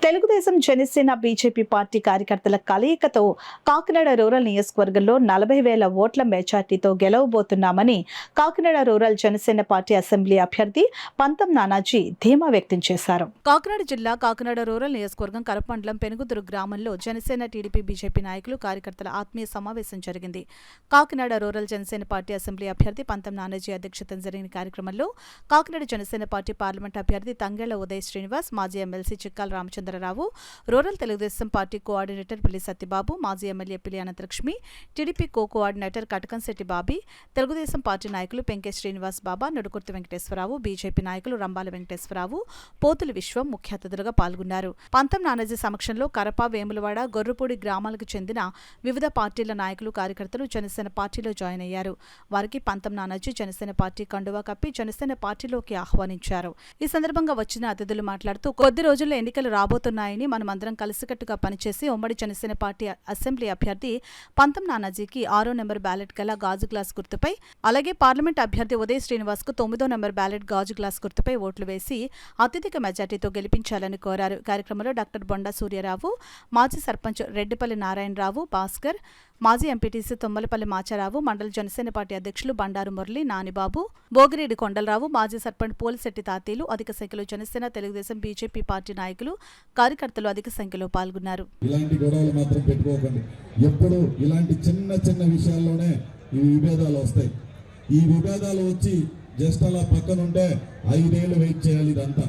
Telugu Desam Janasena BJP party కార్యకర్తల కలయికతో Kakinada rural నియోజకవర్గంలో 40,000 ఓట్ల మెజార్టీతో గెలవబోతున్నామని Kakinada rural Janasena party assembly అభ్యర్థి పంతం నానాజీ ధీమా వ్యక్తం చేశారు. కాకినాడ జిల్లా కాకినాడ రూరల్ నియోజకవర్గం కరప మండలం పెనుగుదురు గ్రామంలో జనసేన టీడీపీ బీజేపీ నాయకులు కార్యకర్తల ఆత్మీయ సమావేశం జరిగింది. Kakinada rural Janasena party assembly అభ్యర్థి పంతం నానాజీ అధ్యక్షతన జరిగిన కార్యక్రమంలో కాకినాడ జనసేన పార్టీ పార్లమెంట్ అభ్యర్థి తంగెళ్ల ఉదయ్ శ్రీనివాస్, మాజీ MLC Chikkala Ramachandra Rao, rural Telugu Desam party coordinator Pilli Satyababu, మాజీ MLA Pilli Ananthalakshmi, TDP coordinator Katakamsetti Bobby, Telugu Desam party నాయకులు పెంకే శ్రీనివాస్ బాబా, నుడుకుర్తి వెంకటేశ్వరరావు, బీజేపీ నాయకులు రంబాల వెంకటేశ్వరరావు, పోతుల విశ్వం ముఖ్య అతిథులుగా పాల్గొన్నారు. పంతం నానాజీ సమక్షంలో కరప, వేములవాడ, గొర్రుపూడి గ్రామాలకు చెందిన వివిధ పార్టీల నాయకులు, కార్యకర్తలు జనసేన పార్టీలో జాయిన్ అయ్యారు. వారికి పంతం నానాజీ జనసేన పార్టీ కండువా కప్పి జనసేన పార్టీలోకి ఆహ్వానించారు. ఈ సందర్భంగా వచ్చిన అతిథులు మాట్లాడుతూ కొద్ది రోజుల్లో ఎన్నికలు రాబోతున్నాయని మనమందరం కలిసికట్టుగా పనిచేసి ఉమ్మడి జనసేన పార్టీ అసెంబ్లీ అభ్యర్థి పంతం నానాజీకి 6వ నెంబర్ బ్యాలెట్ గల గాజు గ్లాస్ గుర్తుపై, అలాగే పార్లమెంట్ అభ్యర్థి ఉదయ్ శ్రీనివాస్ కు 9వ నెంబర్ బ్యాలెట్ గాజు గ్లాస్ గుర్తుపై ఓట్లు వేసి అత్యధిక మెజార్టీతో గెలిపించాలని కోరారు. కార్యక్రమంలో డాక్టర్ బొండా సూర్యారావు, మాజీ సర్పంచ్ రెడ్డిపల్లి నారాయణరావు, భాస్కర్, మాజీ ఎంపీటీసీ తుమ్మలపల్లి మాచారావు, మండల జనసేన పార్టీ అధ్యక్షులు బండారు మురళి, నానిబాబు, భోగిరెడ్డి కొండలరావు, మాజీ సర్పంచ్ పోలిశెట్టి తాతీలు, అధిక సంఖ్యలో జనసేన, తెలుగుదేశం, బీజేపీ పార్టీ నాయకులు, కార్యకర్తలు అధిక సంఖ్యలో పాల్గొన్నారు. ఇలాంటి గొడవలు మాత్రం పెట్టుకోకండి. ఎప్పుడు ఇలాంటి చిన్న చిన్న విషయాల్లోనే ఈ విభేదాలు వస్తాయి. ఈ విభేదాలు వచ్చి జస్ట్ అలా పక్కనుంటే 5 ఏళ్ళు వెయిట్ చేయాలి. ఇదంతా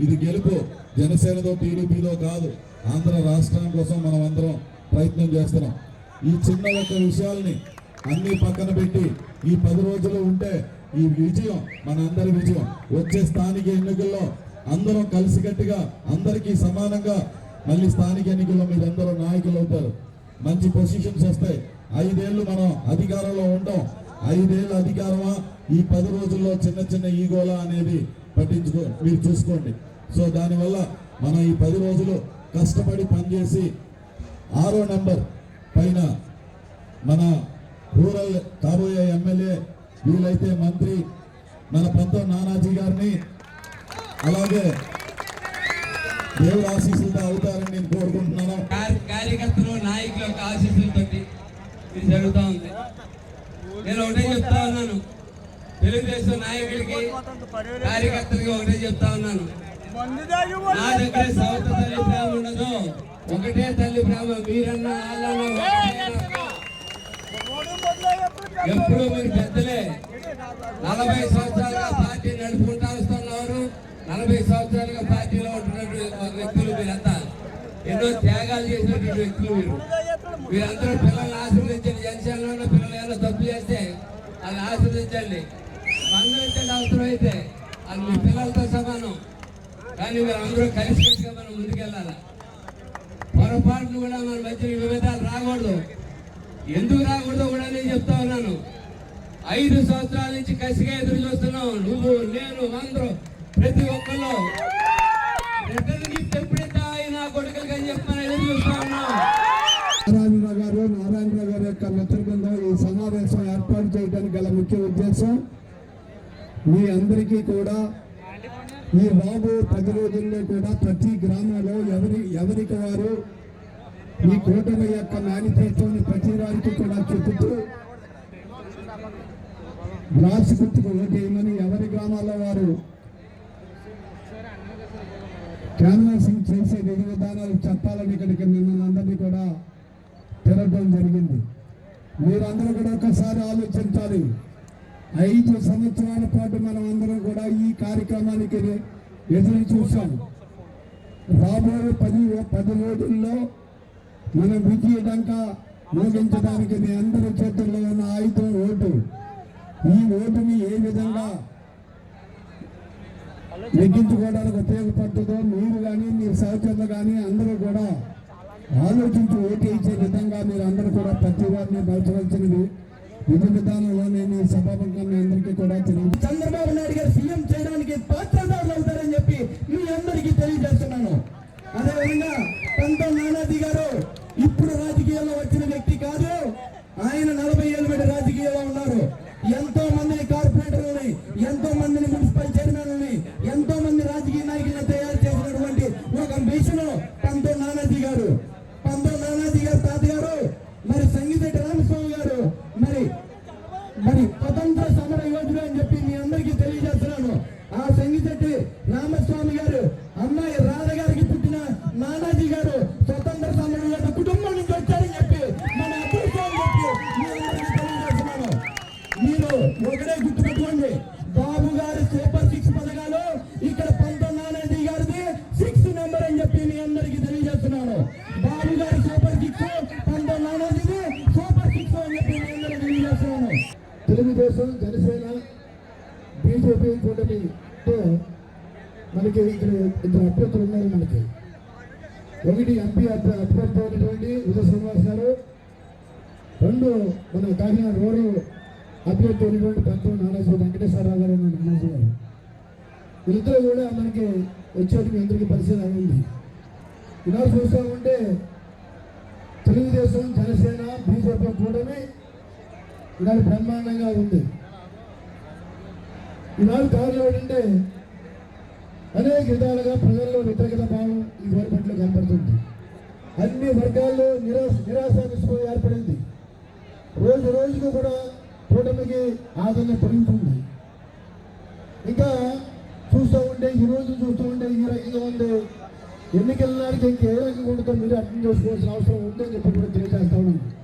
ఇది గెలుపు జనసేనతో టీడీపీతో కాదు, ఆంధ్ర రాష్ట్రం కోసం మనం అందరం ప్రయత్నం చేస్తున్నాం. ఈ చిన్న ఒక్క విషయాల్ని అన్ని పక్కన పెట్టి ఈ 10 రోజులు ఉంటే ఈ విజయం మనందరి విజయం. వచ్చే స్థానిక ఎన్నికల్లో అందరం కలిసికట్టుగా అందరికీ సమానంగా మళ్ళీ స్థానిక ఎన్నికల్లో మీరందరూ నాయకులు అవుతారు. మంచి పొజిషన్స్ వస్తాయి. 5 ఏళ్ళు మనం అధికారంలో ఉంటాం. 5 ఏళ్ళ అధికారమా, ఈ 10 రోజుల్లో చిన్న చిన్న ఈగోలా అనేది మీరు చూసుకోండి. సో దానివల్ల మనం ఈ 10 రోజులు కష్టపడి పనిచేసి 6వ నెంబర్ పైన మన రూరల్ కాబోయే ఎమ్మెల్యే, వీలైతే మంత్రి మన పంతం నానాజీ గారిని, అలాగే దేవుడు ఆశీస్సులతో అవుతారని నేను కోరుకుంటున్నాను. కార్యకర్తలు నాయకుల యొక్క ఆశీస్సులతో ఇది జరుగుతూ ఉంది. నేను ఒకటే చెప్తా ఉన్నాను, తెలుగుదేశం నాయకుడికి కార్యకర్తలకి ఒకటే చెప్తా ఉన్నాను, నా దగ్గర సౌత తల్లి ప్రేమ ఉండదు, ఒకటే తల్లి ప్రేమ. మీరన్నా వాళ్ళన్నా ఎప్పుడు మీరు పెద్దలే. 40 సంవత్సరాలుగా పార్టీ నడుపుకుంటా వస్తున్నారు. 40 సంవత్సరాలుగా పార్టీలో ఉంటున్నటువంటి వ్యక్తులు మీరంతా, ఎన్నో త్యాగాలు చేసినటువంటి వ్యక్తులు మీరందరూ పిల్లల్ని ఆశీర్వదించండి. జనసేనలో ఉన్న పిల్లలు ఏమైనా తప్పు చేస్తే అది ఆశీర్వదించండి, మందలించండి. అవసరం అయితే అది మీ పిల్లలతో సమానం. కానీ మీరు అందరూ కలిసికట్టుగా మనం ముందుకెళ్ళాలి. పొరపాటును కూడా మన మధ్య విభేదాలు రాకూడదు. ఎందుకు రాకూడదో కూడా నేను చెప్తా ఉన్నాను. 5 సంవత్సరాల నుంచి కసిగా ఎదురు చూస్తున్నాం. నువ్వు, నేను, అందరూ, ప్రతి ఒక్కళ్ళు ఎప్పుడైతే నా కొడుకులుగా చెప్పని ఎదురు చూస్తా ఉన్నాం. నారాయణరావు గారి యొక్క మిత్ర బృందం ఈ సమావేశం ఏర్పాటు చేయడానికి గల ముఖ్య ఉద్దేశం, మీ అందరికీ కూడా ఈ బాబు 10 రోజుల్లో కూడా ప్రతి గ్రామంలో ఎవరికి వారు ఈ కూటమి యొక్క మేనిఫెస్టోని ప్రతి వారికి కూడా చెబుతూ గ్లాస్ గుర్తుకు ఓటేయమని ఎవరి గ్రామాల్లో వారు క్యాన్వాసింగ్ చేసే విధి విధానాలు చెప్పాలని ఇక్కడికి మిమ్మల్ని అందరినీ కూడా తిరగడం జరిగింది. మీరందరూ కూడా ఒకసారి ఆలోచించాలి. 5 సంవత్సరాల పాటు మనం అందరం కూడా ఈ కార్యక్రమానికి ఎదురు చూసాం. రాబోయే 10 రోజుల్లో మనం విజయడంగా మోగించడానికి మీ అందరి చేతుల్లో ఉన్న ఆయుధం ఓటు. ఈ ఓటుని ఏ విధంగా నెగ్గించుకోవడానికి ఉపయోగపడుతుందో మీరు కానీ మీ సహచరులు కానీ అందరూ కూడా ఆలోచించి ఓటు ఇచ్చే విధంగా మీరు అందరూ కూడా ప్రతి వారిని బలపరచనివి విధి విధానంలో నేను ఈ సభాముఖంగా అందరికీ కూడా తెలియదు. చంద్రబాబు నాయుడు గారు సీఎం చేయడానికి పాత్రదారులు అవుతారని చెప్పి మీ అందరికీ తెలియజేస్తున్నాను. అదేవిధంగా పంతం నానాజీ గారు ఇప్పుడు రాజకీయాల్లో వచ్చిన వ్యక్తి కాదు. ఆయన 40 ఏళ్ళ బట్టి రాజకీయాల్లో ఉన్నారు. ఎంతో మందిని కార్పొరేటర్లని, ఎంతో మందిని మున్సిపల్ చైర్మన్లని, ఎంతో మంది రాజకీయ నాయకులను తయారు చేసినటువంటి ఒక మిషన్ పంతో నానాజీ గారు తాతగారు, మరి సంగీతెట్టి రామస్వామి గారు, మరి స్వతంత్ర సమర యోధుడు అని చెప్పి మీ అందరికీ తెలియజేస్తున్నాను. ఆ సంగీతెట్టి రామస్వామి గారు అమ్మాయి రాధ గారికి పుట్టిన నానాజీ గారు స్వతంత్ర సమర యోధుడు కుటుంబం నుంచి వచ్చారని చెప్పి మన అదృష్టం చెప్పి మీ అందరికీ తెలియజేస్తున్నాను. మీరు ఒకటే గుర్తుపెట్టుకోండి, బాబు గారి సూపర్ 6 పథకాలు ఇక్కడ పంతో నానాజీ గారిది 6 నెంబర్ అని చెప్పి మీ అందరికీ తెలియజేస్తున్నాను. బాబు గారి సూపర్ 6, పంతో నానాజీది సూపర్ 6 అని చెప్పి మీ అందరికీ తెలియజేస్తున్నాను. తెలుగుదేశం, జనసేన, బీజేపీ కూటమితో మనకి ఇక్కడ 2 అభ్యర్థులు ఉన్నారు. మనకి ఒకటి ఎంపీ అభ్యర్థి అయినటువంటి ఉదయ శ్రీనివాస్ గారు, 2 మన కాకినాడ రూరల్ అభ్యర్థి అయినటువంటి పంతో నానాజీ వెంకటేశ్వరరావు గారు నానాజీ గారు. వీళ్ళిద్దరూ కూడా మనకి వచ్చేది మీ అందరికీ పరిచయం అయింది. ఇలా చూస్తూ ఉంటే తెలుగుదేశం, జనసేన, బీజేపీ కూటమి ఇలాంటి బ్రహ్మాండంగా ఉంది. ఈనాడు కారణం ఏంటంటే అనేక విధాలుగా ప్రజల్లో వ్యతిరేకత భావం ఈ గవర్నమెంట్లో కనపడుతుంది. అన్ని వర్గాల్లో నిరాశ నిస్పృహ ఏర్పడింది. రోజు రోజుకు కూడా కూటమికి ఆదరణ పెరుగుతుంది. ఇంకా చూస్తూ ఉంటే ఈ రకంగా ఉంది. ఎన్నికల నాటికి ఇంకే రకంగా ఉంటుందో మీరు అర్థం చేసుకోవాల్సిన అవసరం ఉందని చెప్పి కూడా తెలియజేస్తా ఉన్నాను.